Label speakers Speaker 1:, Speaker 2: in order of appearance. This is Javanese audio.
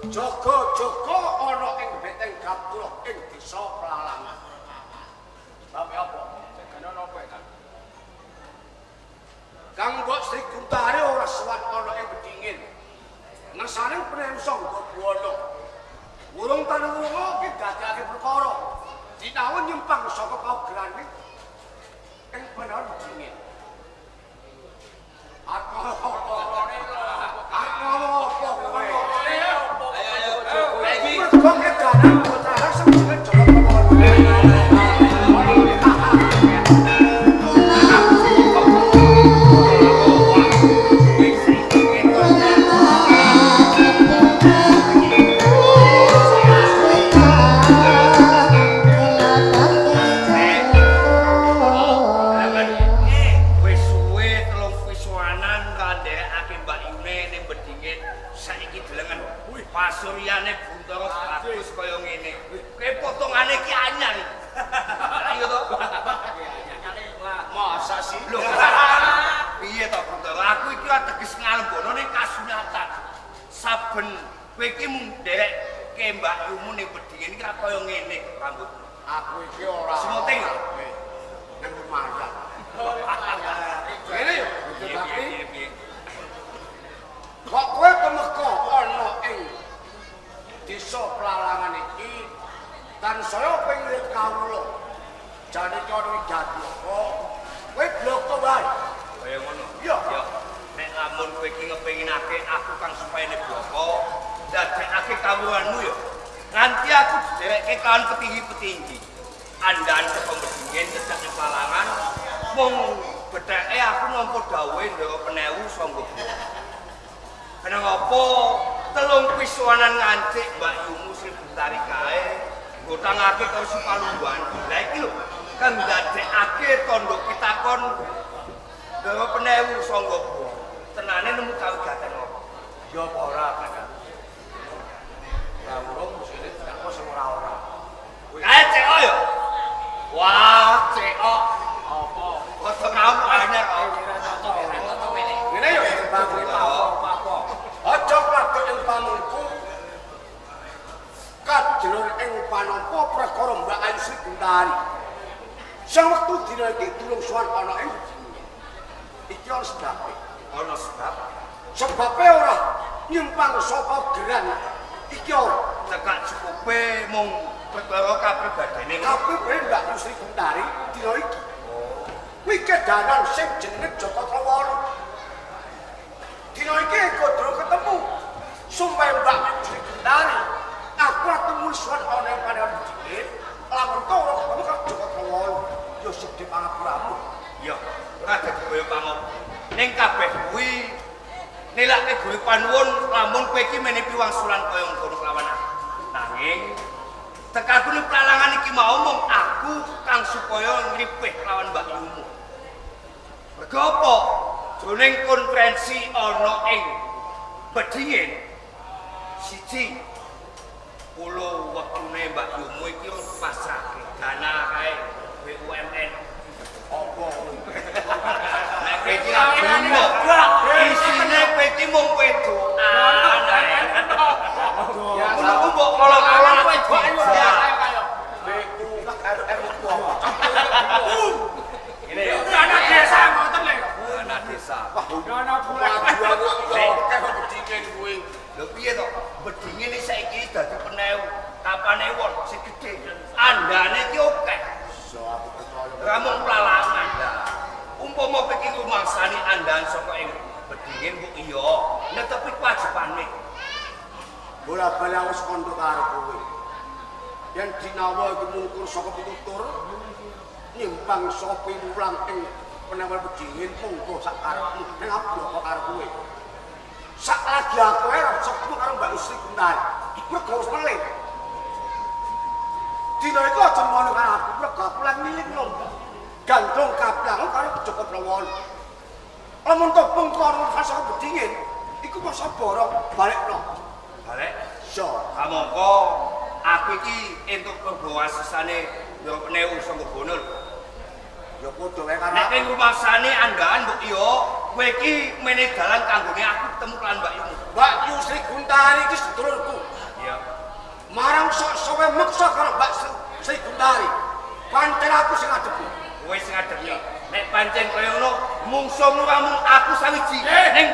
Speaker 1: Jaga-jaga ana ing beteng Gapura ing desa Pelalangan. Bapak apa? Jagane napa kan? Kang Mbok Sri Guntari ora suwat ana ing bedingin. Ngesaring penemsong Gobuwana. Urung tanungo ki dadake perkara. Dinawan nyempang saka paugerane ing bener bedingin. Aku
Speaker 2: pasuryane Buntara bagus kaya ngene. Kowe potongane ki anyar. Ayo to.
Speaker 1: masa sih?
Speaker 2: Lho. Piye to Buntara? Aku iki ateges ngalembana ning kasunatan. Saben kowe iki mung nderekke Mbak Yumu ning bedingin iki kaya ngene rambut.
Speaker 1: Aku iki ora.
Speaker 2: Semuting.
Speaker 1: Nang lumayan. Ngene yo, tapi kok kowe temeka ana ing desa Pelalangan iki tansaya pengrit kawula. Jane kono jati kok kowe bloko wae.
Speaker 2: Kaya ngono.
Speaker 1: Iya.
Speaker 2: Ya. Nek lamun kowe iki ngepinginake aku kang supayane bloko, dadekake kawulanmu ya. Nganti aku dedereke kawan petinggi-petinggi. Andaan kepembedingen cecak Pelalangan mung betheke aku nampa dawuhe ndara penewu sangga Kenang apa telung pisuanan ngancik Mbak Yumu Sri Guntari kae ngutangake karo si Palungguan. Lah iki lho kang ndadekake tandha pitakon gawa penewu sangga tenane nemu kawigaten apa?
Speaker 1: Ya apa ora, Kakak? Lah urung mesine tidak kok sing ora-ora.
Speaker 2: Kae cek ya. Wah, cek
Speaker 1: Apa?
Speaker 2: kok kamu anyar.
Speaker 1: Ngene yo bangke apa-apa. Aja platuk ing pamungku. Kadulur ing panampa prakara Mbak Ayu Sri Guntari. Sang wektu dina iki durung suwan ana ing iki ana sebabe.
Speaker 2: Ana sebab
Speaker 1: Sebabe ora nyimpang saka geran iki ora.
Speaker 2: cekak cukupe mung perkara kapribadene.
Speaker 1: Tapi Mbak Ayu Sri Guntari dina iki. Kuwi kedanan sing jenenge Joko Trowolo. Dina iki kudu ketemu sumpah Mbak Ayu Sri Guntari. Aku ketemu suwan ana ing panehan dikit. Lamun to ora ketemu karo Joko Trowolo. Ya sedhe pangapuramu.
Speaker 2: Ya, ora dadi kaya pamon. Ning kabeh kuwi nilake guru panuwun lamun kowe iki menehi piwangsulan kaya ngono kelawan aku. Nanging tekaku ning Pelalangan iki mau mung aku kang supaya ngripih kelawan Mbak Yumu. Mergo apa? Jroning konferensi ana ing Bedingin siji pulo wektune Mbak Yumu iki pasrahke dana kae BUMN.
Speaker 1: Apa?
Speaker 2: Nek kowe iki ra bener, isine kowe iki mung wedokan ae.
Speaker 1: Ya
Speaker 2: Aku mbok kolong-kolong kowe
Speaker 1: ya
Speaker 2: dijak. Ngene ya.
Speaker 1: Dana desa ngoten lho.
Speaker 2: Dana desa.
Speaker 1: Dana bulan kaya bedingin kuwi.
Speaker 2: Lho piye to? Bedingin iki saiki dadi penewu, kapane won sing gedhe. Andane iki akeh.
Speaker 1: So aku percaya.
Speaker 2: Ramung Pelalangan. Umpama kowe iki rumangsani andahan saka ing Bedingin kok iya, netepi kewajibane.
Speaker 1: Bola-bali aku wis kandha karo kowe. Yen dinawa iki mungkur saka pitutur nyimpang saka piwulang ing penewal Bedingin monggo sak karepmu ning aku bloko karo kowe. Sak lagi aku ora sepuh karo Mbak Sri Guntari. Mergo wis melih. Dina iku aja ngono karo aku, mergo aku lan milik lomba. Gandong kaplang karo Joko Trowolo. Lamun to pengkoro saka Bedingin, iku masa borong balekno.
Speaker 2: Balik.
Speaker 1: So,
Speaker 2: Kamangka aku iki entuk kebawasisane yo penewu sangga bono.
Speaker 1: ya padha wae karo
Speaker 2: Nek ning rumangsane andahan mbok iya, kowe iki menehi dalan kanggone aku ketemu kan Mbak Yumu.
Speaker 1: Mbak Yu Sri Guntari iki sedulurku. marang sok-soke meksa karo Mbak Sri Kendari. Pancen aku sing ngadepi.
Speaker 2: Kowe sing ngadepi. Nek pancen kaya ngono, mungsuhmu mung aku sawiji. Ning